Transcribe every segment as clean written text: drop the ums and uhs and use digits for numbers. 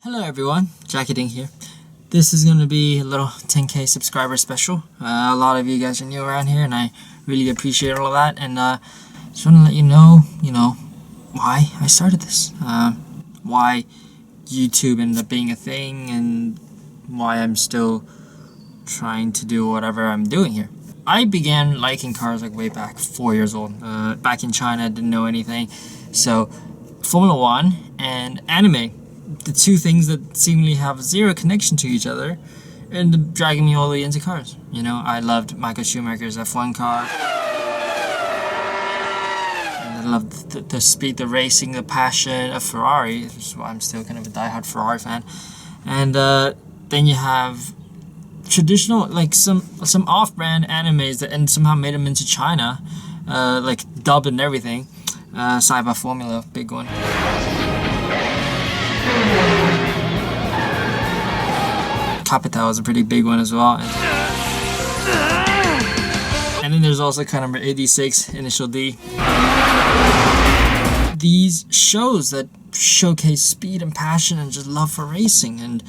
Hello everyone, Jackie Ding here. This is going to be a little 10k subscriber special. A lot of you guys are new around here and I really appreciate all of that, and just want to let you know, why I started this. Why YouTube ended up being a thing and why I'm still trying to do whatever I'm doing here. I began liking cars like way back, 4 years old. Back in China, I didn't know anything. So Formula 1 and anime, the two things that seemingly have zero connection to each other, ended up dragging me all the way into cars. I loved Michael Schumacher's F1 car. And I loved the speed, the racing, the passion of Ferrari, which is why I'm still kind of a diehard Ferrari fan. And then you have traditional, like some off-brand animes that and somehow made them into China, like dubbed and everything. Cyber Formula, big one. Capital is a pretty big one as well. And then there's also car number 86, Initial D. These shows that showcase speed and passion and just love for racing, and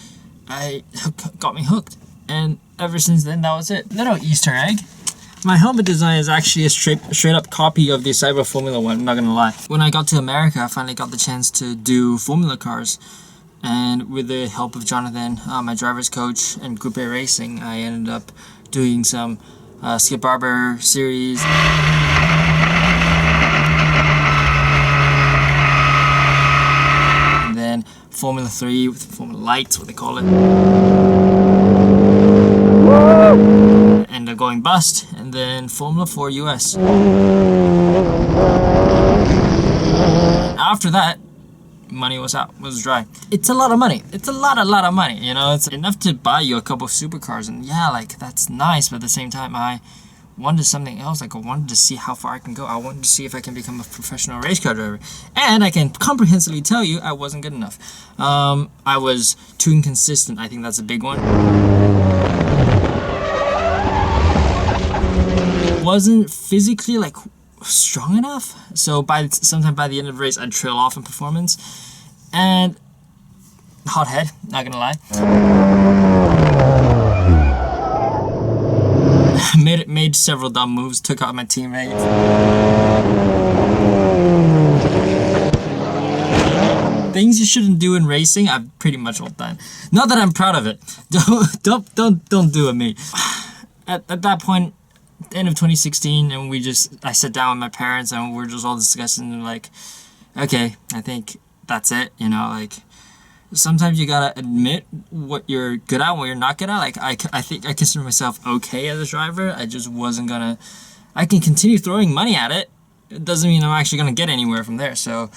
got me hooked. And ever since then, that was it. Little Easter egg. My helmet design is actually a straight up copy of the Cyber Formula one, I'm not gonna lie. When I got to America, I finally got the chance to do Formula cars. And with the help of Jonathan, my driver's coach, and Group A Racing, I ended up doing some Skip Barber series. And then Formula 3 with Formula Lights, what they call it. Ended up going bust. And then Formula 4 US. After that, money was dry. It's a lot of money. It's a lot of money. It's enough to buy you a couple of supercars, and yeah, like that's nice. But at the same time, I wanted something else. Like I wanted to see how far I can go. I wanted to see if I can become a professional race car driver. And I can comprehensively tell you, I wasn't good enough. I was too inconsistent. I think that's a big one. Wasn't physically like strong enough, so sometime by the end of the race I'd trail off in performance. And hot head, not gonna lie. made several dumb moves, took out my teammates. Things you shouldn't do in racing, I've pretty much all done. Not that I'm proud of it. Don't do it, me. At that point, end of 2016, and I sat down with my parents and we're just all discussing, like, okay, I think that's it. Like sometimes you gotta admit what you're good at and what you're not good at. Like I think I consider myself okay as a driver. I just wasn't gonna. I can continue throwing money at it. It doesn't mean I'm actually gonna get anywhere from there. So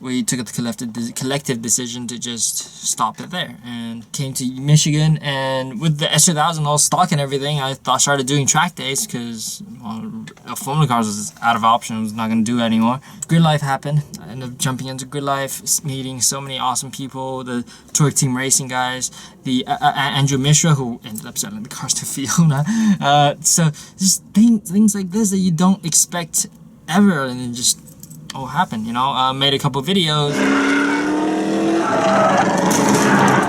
we took a collective decision to just stop it there, and came to Michigan. And with the S2000 all stock and everything, I started doing track days because Formula cars was out of option. I was not going to do it anymore. Grid Life happened. I ended up jumping into Grid Life, meeting so many awesome people, the Torque Team Racing guys, the Andrew Mishra, who ended up selling the cars to Fiona. So just things like this that you don't expect ever, and then just all happened. Made a couple videos.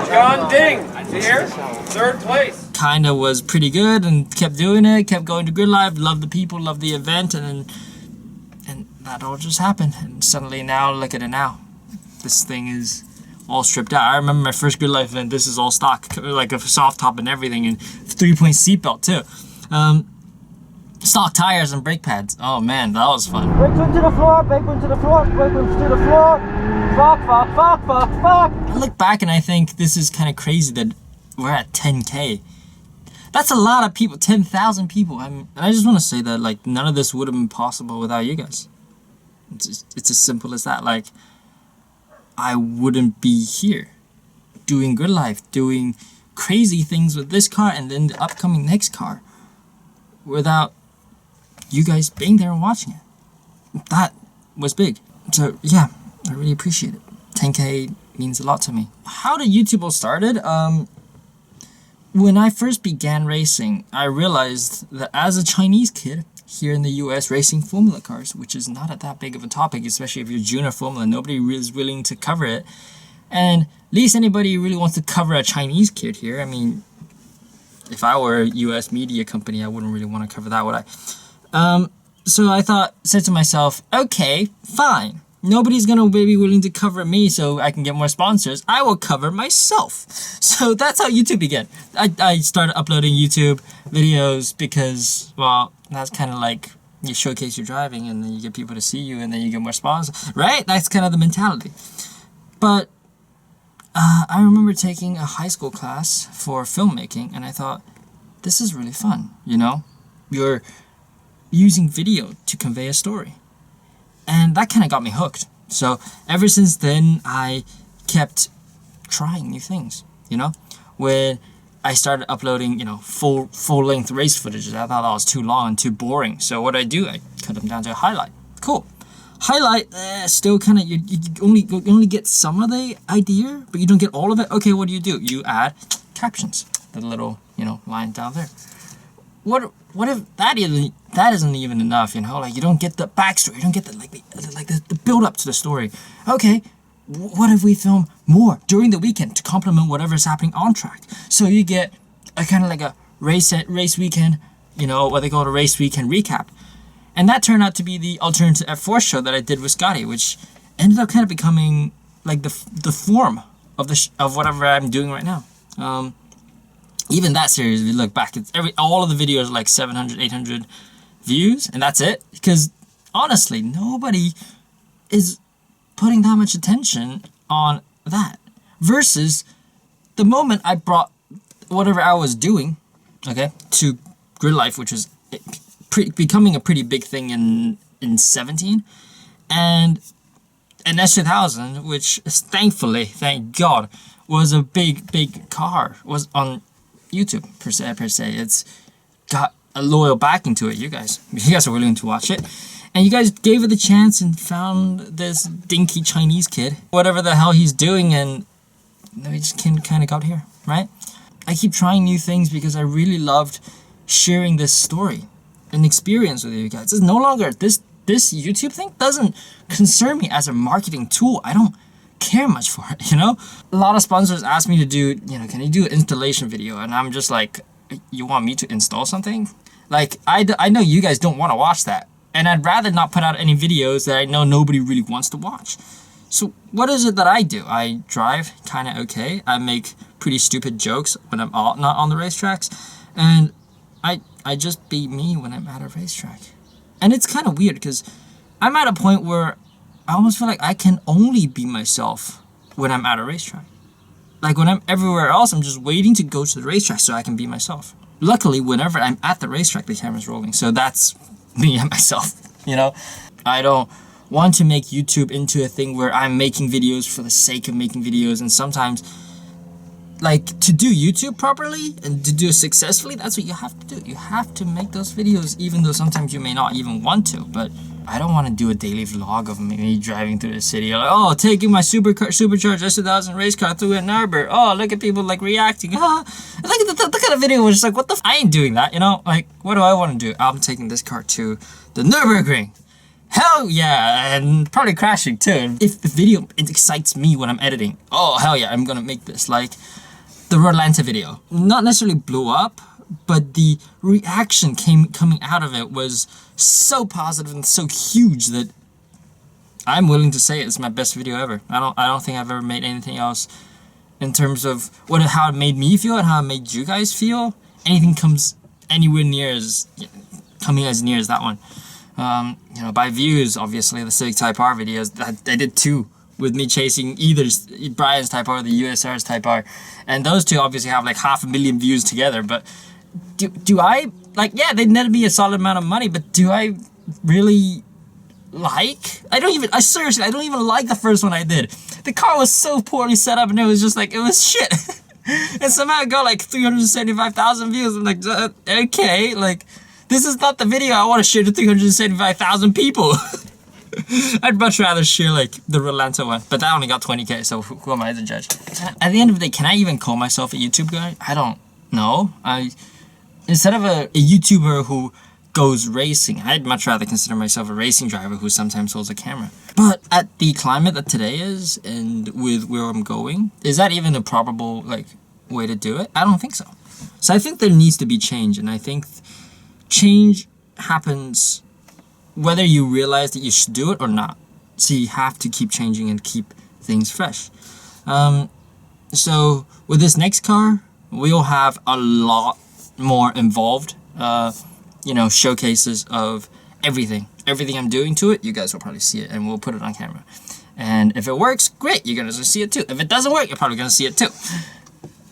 John Ding here, third place. Kinda was pretty good and kept doing it, kept going to Grid Live, loved the people, loved the event, and that all just happened. And suddenly now, look at it now. This thing is all stripped out. I remember my first Grid Life event, this is all stock, like a soft top and everything, and 3-point seatbelt too. Stock tires and brake pads. Oh man, that was fun. Brake one to the floor, brake one to the floor, brake one to the floor. Fuck. I look back and I think this is kind of crazy that we're at 10k. That's a lot of people, 10,000 people. And I just want to say that like none of this would have been possible without you guys. It's as simple as that. Like I wouldn't be here doing Grid Life, doing crazy things with this car and then the upcoming next car without you guys being there and watching it. That was big. So yeah, I really appreciate it. 10k means a lot to me. How did YouTube all started? When I first began racing, I realized that as a Chinese kid here in the US racing Formula cars, which is not that big of a topic, especially if you're junior Formula, nobody is willing to cover it. And least anybody really wants to cover a Chinese kid here. I mean, if I were a U.S. media company, I wouldn't really want to cover that, would I? So I said to myself, okay, fine. Nobody's gonna be willing to cover me so I can get more sponsors. I will cover myself. So that's how YouTube began. I started uploading YouTube videos because, well, that's kind of like you showcase your driving and then you get people to see you and then you get more sponsors, right? That's kind of the mentality. But I remember taking a high school class for filmmaking and I thought, this is really fun, you know? You're using video to convey a story. And that kind of got me hooked. So ever since then, I kept trying new things, you know? When I started uploading, you know, full-length race footage, I thought that was too long and too boring. So what do? I cut them down to a highlight. Cool. Highlight, still kind of, you only get some of the idea, but you don't get all of it. Okay, what do? You add captions, the little, you know, line down there. What if that isn't even enough, you know? Like, you don't get the backstory, you don't get the build up to the story. Okay, what if we film more during the weekend to complement whatever is happening on track? So you get a kind of like a race weekend, you know, what they call a race weekend recap. And that turned out to be the alternative F4 show that I did with Scotty, which ended up kind of becoming like the form of whatever I'm doing right now. Even that series, if you look back, it's all of the videos are like 700, 800 views, and that's it. Because honestly, nobody is putting that much attention on that. Versus the moment I brought whatever I was doing, okay, to Grid Life, which was becoming a pretty big thing in 17, and an S2000, which thankfully, thank God, was a big car, was on YouTube per se. It's got a loyal backing to it. You guys are willing to watch it, and you guys gave it a chance and found this dinky Chinese kid, whatever the hell he's doing, and we just kind of got here, right? I keep trying new things because I really loved sharing this story and experience with you guys. It's no longer this YouTube thing doesn't concern me as a marketing tool. I don't care much for it, you know? A lot of sponsors ask me to do, you know, can you do an installation video? And I'm just like, you want me to install something? Like, I know you guys don't want to watch that. And I'd rather not put out any videos that I know nobody really wants to watch. So what is it that I do? I drive kind of okay. I make pretty stupid jokes when I'm not on the racetracks. And I just be me when I'm at a racetrack. And it's kind of weird because I'm at a point where I almost feel like I can only be myself when I'm at a racetrack. Like when I'm everywhere else, I'm just waiting to go to the racetrack so I can be myself. Luckily, whenever I'm at the racetrack, the camera's rolling. So that's me and myself, you know? I don't want to make YouTube into a thing where I'm making videos for the sake of making videos. And sometimes, like, to do YouTube properly and to do it successfully, that's what you have to do. You have to make those videos, even though sometimes you may not even want to. But I don't want to do a daily vlog of me driving through the city. Like, oh, taking my supercharged S2000 race car through Ann Arbor. Oh, look at people like reacting. Ah, look at the kind of video was just like, what the I ain't doing that, you know? Like, what do I want to do? I'm taking this car to the Nürburgring. Hell yeah, and probably crashing too. If the video excites me when I'm editing, oh, hell yeah, I'm gonna make this. Like the Rolanta video. Not necessarily blew up, but the reaction coming out of it was so positive and so huge that I'm willing to say it's my best video ever. I don't think I've ever made anything else in terms of how it made me feel and how it made you guys feel. Anything comes anywhere near coming as near as that one. You know, by views, obviously the Civic Type R videos, I did 2 with me chasing either Brian's Type R or the USR's Type R, and those 2 obviously have like 500,000 views together. But do I like? Yeah, they netted me a solid amount of money, but do I really like? I seriously, I don't even like the first one I did. The car was so poorly set up, and it was just like, it was shit. And somehow it got like 375,000 views. I'm like, okay, like, this is not the video I want to share to 375,000 people. I'd much rather share like the Rolanta one, but that only got 20k, so who am I to judge? At the end of the day, can I even call myself a YouTube guy? I don't know. Instead of a YouTuber who goes racing. I'd much rather consider myself a racing driver who sometimes holds a camera. But at the climate that today is, and with where I'm going, is that even a probable like way to do it? I don't think so. So I think there needs to be change, and I think change happens whether you realize that you should do it or not. So you have to keep changing and keep things fresh. So with this next car, we'll have a lot more involved, showcases of everything I'm doing to it. You guys will probably see it, and we'll put it on camera. And if it works, great, you're gonna see it too. If it doesn't work, you're probably gonna see it too.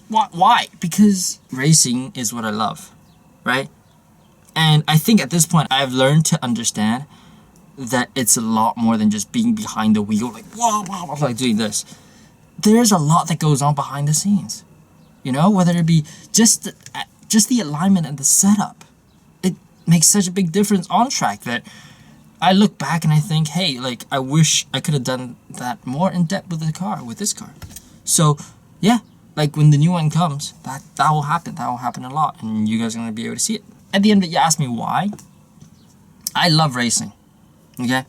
Why? Because racing is what I love, right? And I think at this point, I've learned to understand that it's a lot more than just being behind the wheel, like whoa, like doing this. There's a lot that goes on behind the scenes, whether it be just the alignment and the setup. It makes such a big difference on track that I look back and I think, hey, like I wish I could have done that more in depth with this car. So yeah, like when the new one comes, that will happen. That will happen a lot, and you guys are gonna be able to see it. At the end of it, you ask me why. I love racing. Okay?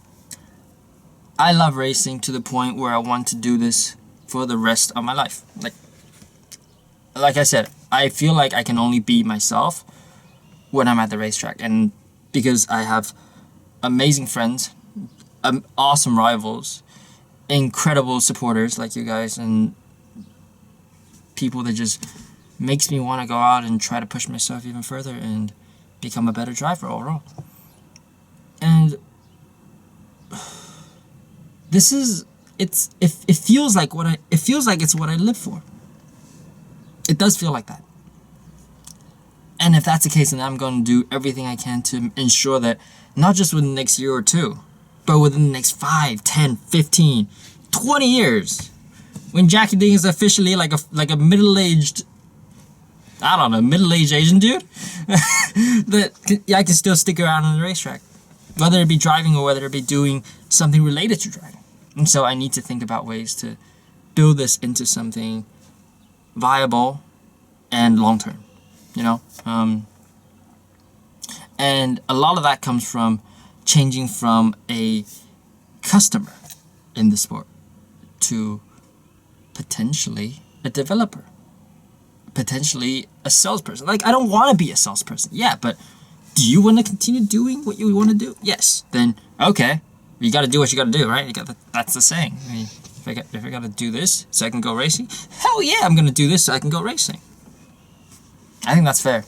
I love racing to the point where I want to do this for the rest of my life. Like I said, I feel like I can only be myself when I'm at the racetrack. And because I have amazing friends, awesome rivals, incredible supporters like you guys, and people that just makes me want to go out and try to push myself even further and become a better driver overall. And it feels like it's what I live for. It does feel like that. And if that's the case, then I'm going to do everything I can to ensure that not just within the next year or two, but within the next 5, 10, 15, 20 years, when Jackie Ding is officially like a middle-aged Asian dude, that I can still stick around on the racetrack, whether it be driving or whether it be doing something related to driving. And so I need to think about ways to build this into something viable and long-term, and a lot of that comes from changing from a customer in the sport to potentially a developer, potentially a salesperson. Like, I don't want to be a salesperson, yeah, but do you want to continue doing what you want to do? Yes. Then, okay, you got to do what you got to do, right? That's the saying. I mean, if I got to do this so I can go racing, hell yeah, I'm going to do this so I can go racing. I think that's fair.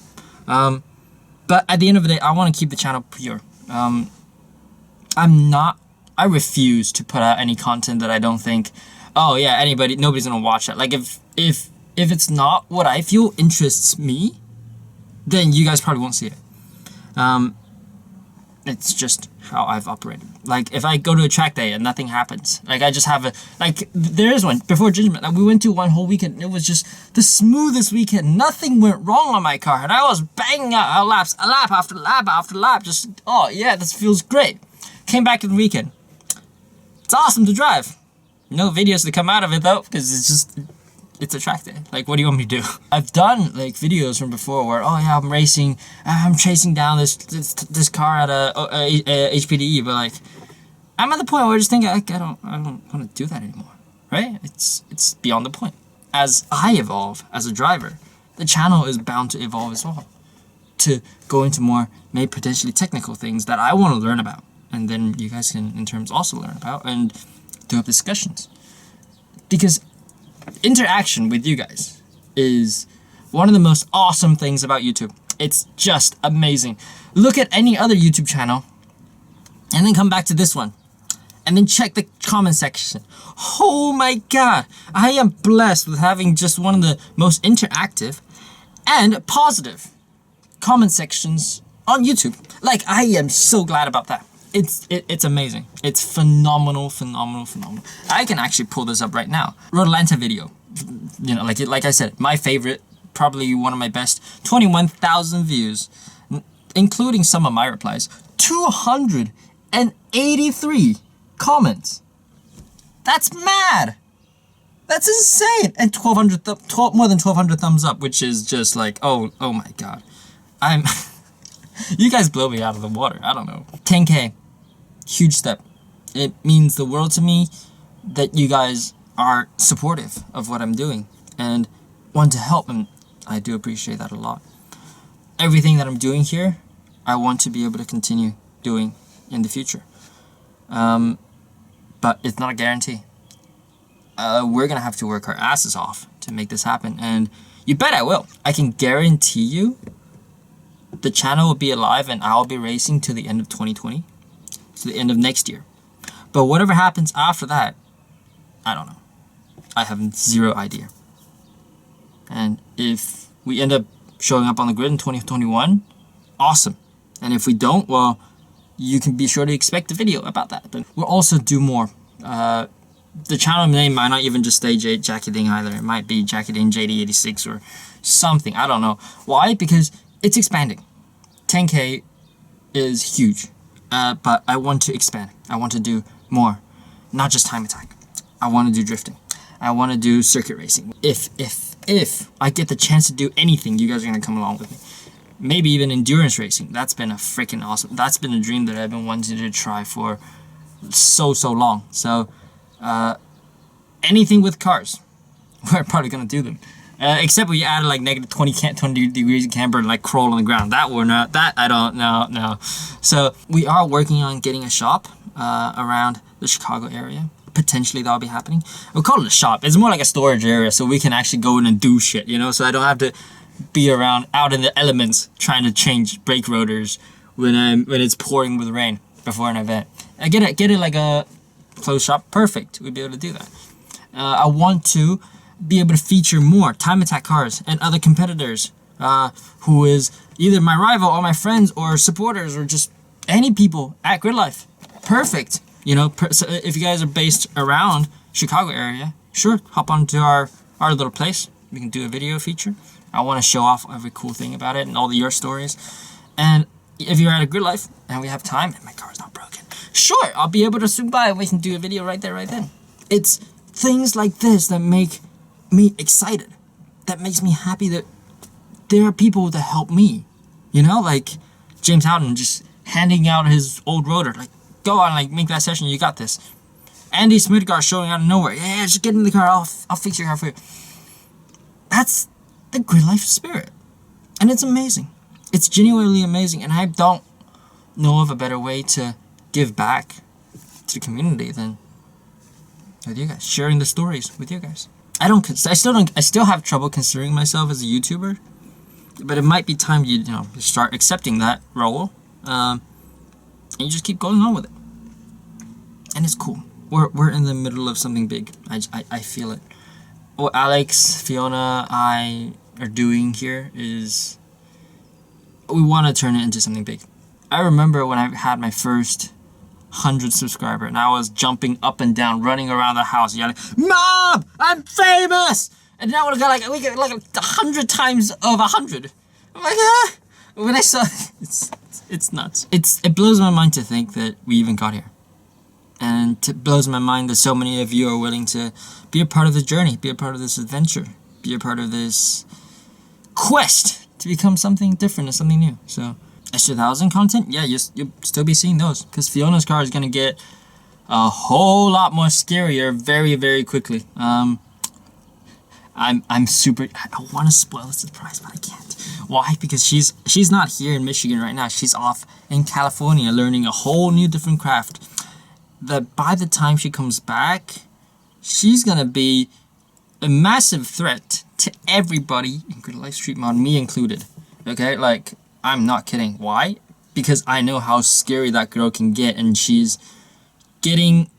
But at the end of the day, I want to keep the channel pure. I refuse to put out any content that I don't think, oh yeah, nobody's going to watch that. Like, if it's not what I feel interests me, then you guys probably won't see it. It's just how I've operated. Like, if I go to a track day and nothing happens, like I just have there is one before Judgment. Like, we went to one whole weekend. It was just the smoothest weekend. Nothing went wrong on my car, and I was banging out laps, lap after lap after lap. Just, oh yeah, this feels great. Came back in the weekend. It's awesome to drive. No videos to come out of it though, because it's a track day. Like, what do you want me to do? I've done like videos from before where, oh yeah, I'm chasing down this car at a HPDE, but like, I'm at the point where I just think I don't want to do that anymore, right? It's beyond the point. As I evolve as a driver, the channel is bound to evolve as well, to go into more maybe potentially technical things that I want to learn about, and then you guys can in terms also learn about and do have discussions, because interaction with you guys is one of the most awesome things about YouTube. It's just amazing. Look at any other YouTube channel and then come back to this one and then check the comment section. Oh my god, I am blessed with having just one of the most interactive and positive comment sections on YouTube. Like, I am so glad about that. It's amazing. It's phenomenal. I can actually pull this up right now. Rodolanta video. Like I said, my favorite, probably one of my best. 21,000 views, including some of my replies. 283 comments. That's mad. That's insane. And more than 1,200 thumbs up, which is just like, oh my god. You guys blow me out of the water. I don't know. 10K, huge step. It means the world to me that you guys are supportive of what I'm doing and want to help, and I do appreciate that a lot. Everything that I'm doing here, I want to be able to continue doing in the future. But it's not a guarantee. We're gonna have to work our asses off to make this happen, and you bet I will. I can guarantee you the channel will be alive and I'll be racing to the end of 2020, to the end of next year. But whatever happens after that, I don't know. I have zero idea. And if we end up showing up on the grid in 2021, awesome. And if we don't, well, you can be sure to expect a video about that. But we'll also do more. The channel name might not even just stay Jackie Ding either. It might be Jackie Ding JD86 or something. I don't know. Why? Because it's expanding. 10K is huge. But I want to expand. I want to do more. Not just time attack. I want to do drifting. I want to do circuit racing. If I get the chance to do anything, you guys are going to come along with me. Maybe even endurance racing. That's been a freaking awesome. That's been a dream that I've been wanting to try for so long. So anything with cars, we're probably gonna do them. Except we added like negative 20 degrees of camber and like crawl on the ground. That we're not. That I don't know. No. So we are working on getting a shop around the Chicago area. Potentially that'll be happening. We'll call it a shop. It's more like a storage area, so we can actually go in and do shit. You know, so I don't have to be around out in the elements trying to change brake rotors when it's pouring with rain before an event. I get it like a closed shop. Perfect. We'd be able to do that. I want to be able to feature more time attack cars and other competitors who is either my rival or my friends or supporters or just any people at Grid Life. Perfect. You know, so if you guys are based around Chicago area, sure, hop onto our little place. We can do a video feature. I want to show off every cool thing about it and all your stories. And if you're at a Grid Life and we have time and my car's not broken, sure, I'll be able to swing by and we can do a video right there, right then. It's things like this that make me excited. That makes me happy that there are people that help me. You know, like James Howden just handing out his old rotor. Like, go on, like, make that session, you got this. Andy Smidgar showing out of nowhere. Yeah, just get in the car, I'll fix your car for you. That's the Grid Life spirit. And it's amazing. It's genuinely amazing, and I don't know of a better way to give back to the community than with you guys, sharing the stories with you guys. I still have trouble considering myself as a YouTuber, but it might be time you start accepting that role, and you just keep going on with it. And it's cool. We're in the middle of something big. I feel it. What Alex, Fiona, I are doing here is we want to turn it into something big. I remember when I had my first 100 subscriber and I was jumping up and down, running around the house, yelling, "Mom, I'm famous!" And now we got like 100 times of 100. I'm like, ah. When I saw it's nuts. It blows my mind to think that we even got here. And it blows my mind that so many of you are willing to be a part of the journey, be a part of this adventure, be a part of this quest to become something different and something new. So, S2000 content, yeah, you'll still be seeing those, because Fiona's car is gonna get a whole lot more scarier very, very quickly. I'm super. I want to spoil the surprise, but I can't. Why? Because she's not here in Michigan right now. She's off in California learning a whole new different craft. That by the time she comes back, she's gonna be a massive threat to everybody in Grid Life Street Mod, me included. Okay, like, I'm not kidding. Why? Because I know how scary that girl can get, and she's getting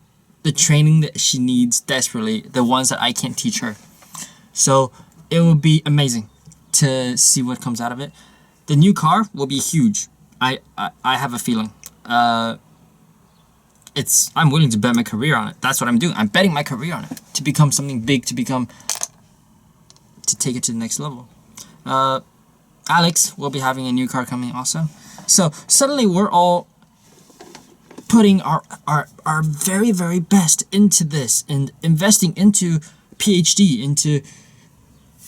the training that she needs desperately, the ones that I can't teach her. So it will be amazing to see what comes out of it. The new car will be huge. I have a feeling. I'm willing to bet my career on it. That's what I'm doing. I'm betting my career on it to become something big, to take it to the next level. Alex will be having a new car coming also. So suddenly we're all putting our very, very best into this and investing into PhD, into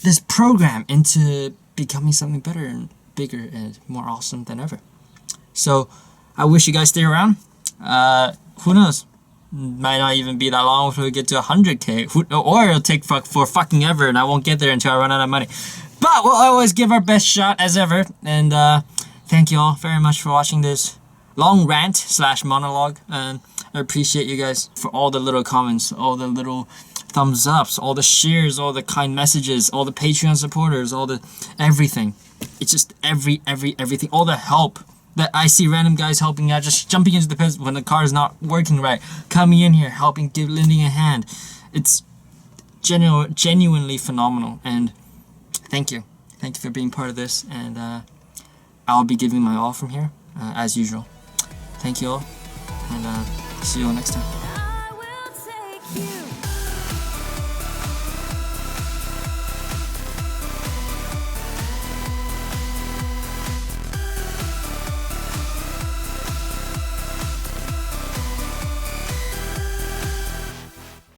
this program, into becoming something better and bigger and more awesome than ever. So I wish you guys stay around. Who knows? Might not even be that long until we get to 100K. Or it'll take for fucking ever, and I won't get there until I run out of money. But we'll always give our best shot as ever. And thank you all very much for watching this long rant / monologue. And I appreciate you guys for all the little comments, all the little thumbs ups, all the shares, all the kind messages, all the Patreon supporters, all the everything. It's just everything, all the help that I see random guys helping out, just jumping into the pits when the car is not working right, coming in here, helping, lending a hand. It's genuinely phenomenal, and thank you for being part of this, and I'll be giving my all from here, as usual. Thank you all, and see you all next time. I will take you